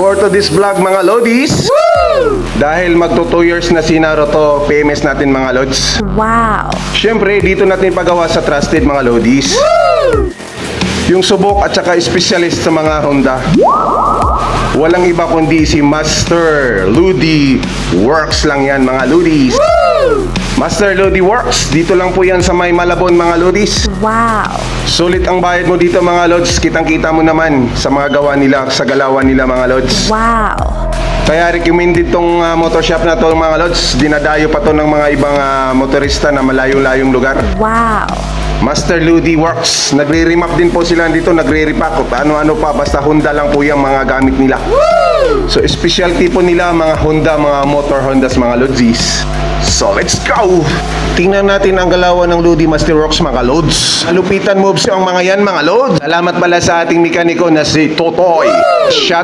for to this vlog mga Lodis. Dahil magto 2 years na si Naruto PMS natin mga Lods. Wow! Siyempre, dito natin pagawa sa Trusted mga Lodis. Yung subok at saka specialist sa mga Honda. Walang iba kundi si Master Ludi Works lang yan mga Lodis. Master Ludi Works, dito lang po yan sa may Malabon mga Lodis. Wow! Sulit ang bayad mo dito mga Lods. Kitang-kita mo naman sa mga gawa nila, sa galawan nila mga Lods. Wow! Kaya recommended tong motor shop na to mga Lods. Dinadayo pa to ng mga ibang motorista na malayong-layong lugar. Wow! Master Ludi Works. Nagre-remap din po sila dito, nagre-repack. Ano-ano pa, basta Honda lang po yung mga gamit nila. So specialty po nila mga Honda, mga motor Hondas mga Lodsis. So let's go! Tingnan natin ang galawan ng Ludi Master Works mga Lods. Malupitan moves ang mga yan mga Lods. Salamat pala sa ating mekaniko na si Totoy. Shout